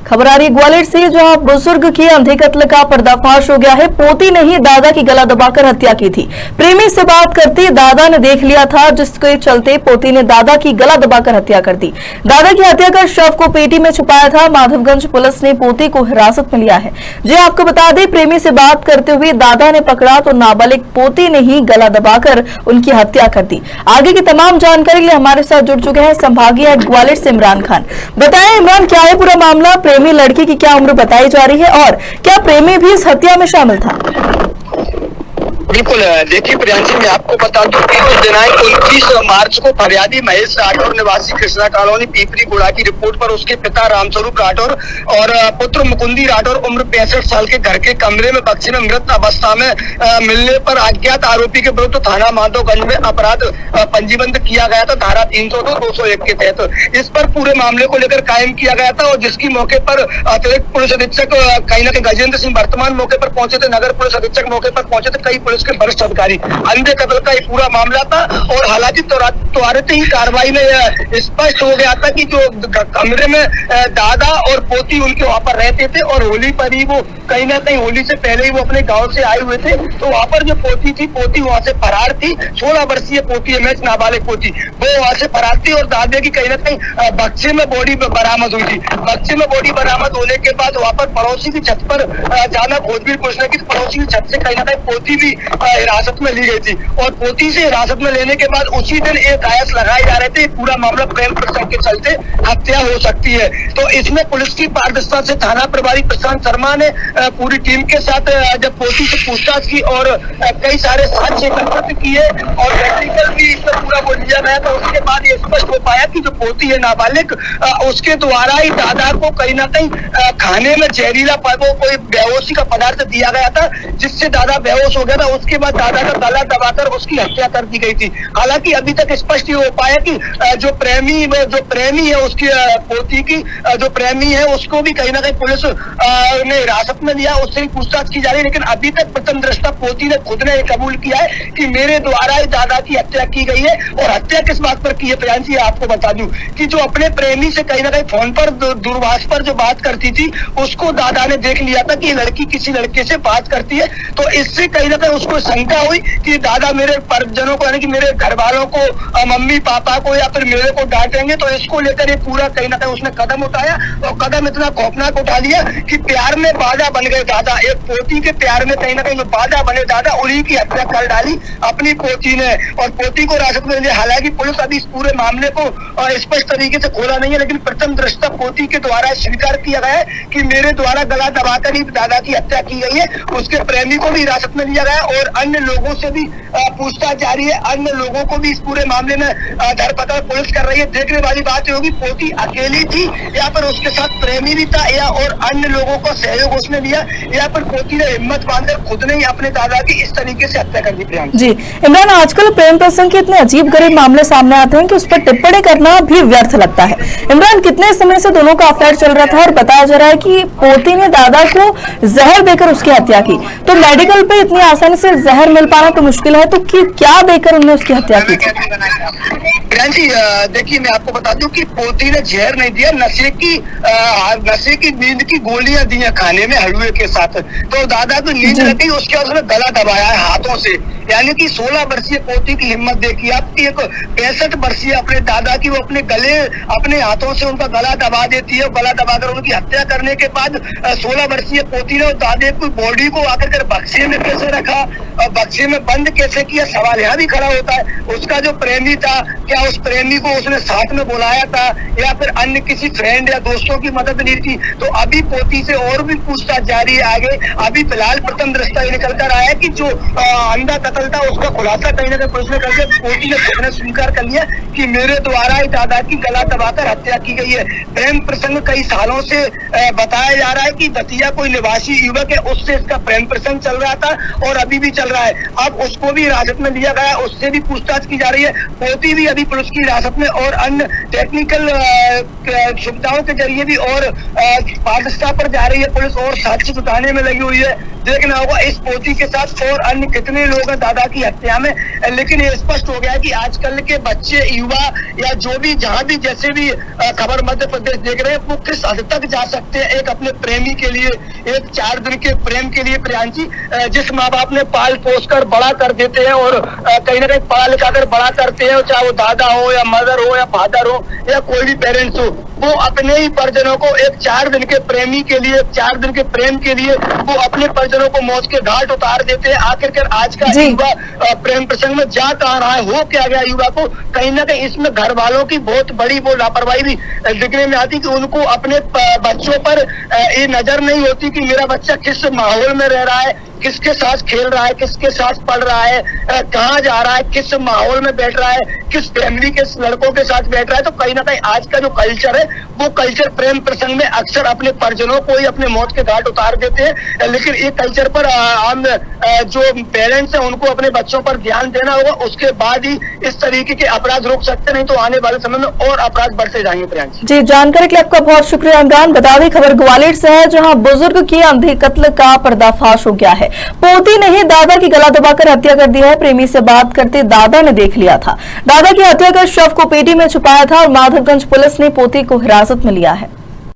खबर आ रही है ग्वालियर से, जहां बुजुर्ग की अंधे कत्ल का पर्दाफाश हो गया है। पोती ने ही दादा की गला दबाकर हत्या की थी। प्रेमी से बात करते दादा ने देख लिया था, जिसके चलते पोती ने दादा की गला दबाकर हत्या कर दी। दादा की हत्या कर शव को पेटी में छुपाया था। माधवगंज पुलिस ने पोती को हिरासत में लिया है। जी आपको बता दें, प्रेमी से बात करते हुए दादा ने पकड़ा तो नाबालिग पोती ने ही गला दबाकर उनकी हत्या कर दी। आगे की तमाम जानकारी के लिए हमारे साथ जुड़ चुके हैं संभागीय ग्वालियर से इमरान खान। बताएं इमरान, क्या है पूरा मामला? प्रेमी लड़की की क्या उम्र बताई जा रही है और क्या प्रेमी भी इस हत्या में शामिल था? बिल्कुल, देखिए प्रियांशी, मैं आपको बता दूं कि दिनांक 29 मार्च को फरियादी महेश राठौर निवासी कृष्णा कॉलोनी पीपरी गुड़ा की रिपोर्ट पर उसके पिता रामस्वरूप राठौर और पुत्र मुकुंदी राठौर उम्र 65 साल के घर के कमरे में बक्से में मृत अवस्था में मिलने पर अज्ञात आरोपी के विरुद्ध थाना माधवगंज में अपराध पंजीबद्ध किया गया था, धारा 302 201 के तहत। इस पर पूरे मामले को लेकर कायम किया गया था और जिसकी मौके पर अतिरिक्त पुलिस अधीक्षक कहीं ना कहीं गजेंद्र सिंह वर्तमान मौके पर पहुंचे थे, नगर पुलिस अधीक्षक मौके पर पहुंचे थे, कई पुलिस के वरिष्ठ अधिकारी। अंधे कत्ल का ये पूरा मामला था और हालांकि त्वरित ही कार्रवाई में स्पष्ट हो गया था कि जो कमरे में दादा और पोती उनके वहां पर रहते थे और होली पर ही वो कहीं ना कहीं होली से पहले ही वो अपने गांव से आए हुए थे, तो वहां पर जो पोती थी, पोती वहां से फरार थी। 16 वर्षीय पोती एमएच नाबालिग पोती, वो वहां से फरार थी और दादे की कहीं ना कहीं बक्से में बॉडी बरामद हुई थी। बक्से में बॉडी बरामद होने के बाद वहां पर पड़ोसी की छत पर जाना खोजबीन पूछने की, पड़ोसी की छत से कहीं ना कहीं पोती भी हिरासत में ली गई थी और पोती से हिरासत में लेने के बाद उसी दिन एक आयस लगाए जा रहे थे। पूरा मामला प्रेम प्रसंग के चलते हत्या हो सकती है, तो इसमें पुलिस की पारदर्शिता से थाना प्रभारी प्रशांत शर्मा ने पूरी टीम के साथ जब पोती से पूछताछ की और कई सारे साक्ष्य एकत्रित किए और प्रैक्टिकल भी इसमें पूरा वो लिया गया, तो उसके बाद ये स्पष्ट हो पाया कि जो पोती है नाबालिग, उसके द्वारा ही दादा को कहीं ना कहीं खाने में जहरीला कोई बेहोशी का पदार्थ दिया गया था, जिससे दादा बेहोश हो गया था। उसके बाद दादा का गला दबाकर उसकी हत्या कर दी गई थी। हालांकि अभी तक स्पष्ट ये हो पाया कि जो प्रेमी है उसकी पोती की जो प्रेमी है उसको भी कहीं ना कहीं पुलिस ने हिरासत में लिया, उससे भी पूछताछ की जा रही है। लेकिन अभी तक प्रथम दृष्टा पोती ने खुद ने कबूल किया है कि मेरे द्वारा ही दादा की हत्या की गई है। और हत्या किस बात पर की है प्रियांशी, आपको बता दूं कि जो अपने प्रेमी से कहीं ना कहीं फोन पर दूरभाष पर जो बात करती थी, उसको दादा ने देख लिया था कि ये लड़की किसी लड़के से बात करती है, तो इससे कहीं ना कहीं उसको शंका हुई कि दादा मेरे परिजनों को यानी कि मेरे घर वालों को, मम्मी पापा को या फिर मेरे को डांटेंगे, तो इसको लेकर ये पूरा कहीं ना कहीं उसने कदम उठाया और कदम इतना खौफनाक उठा लिया कि प्यार में बाधा बन गए दादा। एक पोती के प्यार में कहीं ना कहीं बाधा बने दादा, उन्हीं की हत्या कर डाली अपनी पोती ने और पोती को हिरासत में लिया। हालांकि पुलिस अभी इस पूरे मामले को स्पष्ट तरीके से खोला नहीं है, लेकिन प्रथम दृष्टा पोती के द्वारा स्वीकार किया गया है कि मेरे द्वारा गला दबाकर ही दादा की हत्या की गई है। उसके प्रेमी को भी हिरासत में लिया गया और अन्य लोगों से भी पूछताछ जारी है। अन्य लोगों को भी इस पूरे मामले में धरपकड़ पुलिस कर रही है। देखने वाली बात होगी पोती अकेली थी या फिर उसके साथ प्रेमी भी था या और अन्य लोगों का सहयोग उसने लिया या फिर पोती ने हिम्मत बांधकर खुद ने ही अपने दादा की इस तरीके से हत्या कर दी। जी इमरान, आजकल प्रेम प्रसंग के इतने अजीब गरीब मामले सामने आते हैं कि उस पर टिप्पणी करना भी व्यर्थ लगता है। इमरान, कितने समय से दोनों का अफेयर चल रहा था और बताया जा रहा है कि पोती ने दादा को जहर देकर उसकी हत्या की, तो मेडिकल पे इतनी आसानी से जहर मिल पाना तो मुश्किल है, तो क्या देकर उन्होंने उसकी हत्या की? देखिए मैं आपको बता दूं कि पोती ने जहर नहीं दिया, नशे की नींद की गोलियां दी हैं खाने में हलवे के साथ, तो दादा को नींद लगी, उसके बाद उसने गला दबाया है हाथों से। यानी कि 16 वर्षीय पोती की हिम्मत देखी आपकी, एक 65 वर्षीय अपने दादा की वो अपने गले अपने हाथों से उनका गला दबा देती है। गला दबाकर उनकी हत्या करने के बाद 16 वर्षीय पोती ने दादे की बॉडी को आकर बक्से में कैसे रखा और बक्से में बंद कैसे किया, सवाल यहाँ भी खड़ा होता है। उसका जो प्रेमी था, क्या उस प्रेमी को उसने साथ में बुलाया था या फिर अन्य किसी फ्रेंड या दोस्तों की मदद ली थी? तो अभी पोती से और भी पूछताछ जारी है आगे। अभी फिलहाल प्रथम दृष्टा ये निकल कर आया कि जो अंधा कत्ल था उसका खुलासा कहीं ना कहीं पुलिस ने कर दिया। पोती ने खुद ने स्वीकार कर लिया कि मेरे द्वारा ही दादा की गला दबाकर हत्या की गई है। प्रेम प्रसंग कई सालों से बताया जा रहा है कि दतिया कोई निवासी युवक है, उससे इसका प्रेम प्रसंग चल रहा था और अभी भी चल रहा है। अब उसको भी हिरासत में लिया गया, उससे भी पूछताछ की जा रही है। पोती भी अभी पुलिस की हिरासत में और अन्य टेक्निकल सुविधाओं के जरिए भी और पारदर्शिता पर जा रही है पुलिस और साक्ष्य जुटाने में लगी हुई है। देखना होगा इस पोती के साथ और अन्य कितने लोग हैं दादा की हत्या में। लेकिन ये स्पष्ट हो गया कि आजकल के बच्चे, युवा या जो भी जहां भी जैसे भी खबर मध्य प्रदेश देख रहे हैं, वो किस हद तक जा सकते हैं एक अपने प्रेमी के लिए, एक 4 दिन के प्रेम के लिए। प्रियांशी, जिस माँ बाप ने पाल पोस कर बड़ा कर देते हैं और कहीं ना कहीं पढ़ा लिखा कर बड़ा करते हैं, चाहे वो दादा हो या मदर हो या फादर हो या कोई भी पेरेंट्स हो, वो अपने ही परिजनों को एक 4 दिन के प्रेमी के लिए, 4 दिन के प्रेम के लिए वो अपने परिजनों को मौत के घाट उतार देते हैं। आखिरकार आज का युवा प्रेम प्रसंग में जा कहाँ रहा है, हो क्या गया युवा को? कहीं ना कहीं इसमें घर वालों की बहुत बड़ी वो लापरवाही भी दिखने में आती कि उनको अपने बच्चों पर ये नजर नहीं होती कि मेरा बच्चा किस माहौल में रह रहा है, किसके साथ खेल रहा है, किसके साथ पढ़ रहा है, कहाँ जा रहा है, किस माहौल में बैठ रहा है, किस फैमिली के लड़कों के साथ बैठ रहा है। तो कहीं ना कहीं आज का जो कल्चर है, वो कल्चर प्रेम प्रसंग में अक्सर अपने परिजनों को ही अपने मौत के घाट उतार देते हैं। लेकिन ये कल्चर पर हम जो पेरेंट्स हैं उनको अपने बच्चों पर ध्यान देना होगा, उसके बाद ही इस तरीके के अपराध रोक सकते, नहीं तो आने वाले समय में और अपराध बढ़ते जाएंगे। प्रियांशी जी, जानकारी के लिए आपका बहुत शुक्रिया इमरान। बता दें खबर ग्वालियर से है, जहां बुजुर्ग की अंधे कत्ल का पर्दाफाश हो गया है। पोती ने ही दादा की गला दबाकर हत्या कर दी है। प्रेमी से बात करते दादा ने देख लिया था। दादा की हत्या कर शव को पेटी में छुपाया था और माधवगंज पुलिस ने पोती को हिरासत में लिया है।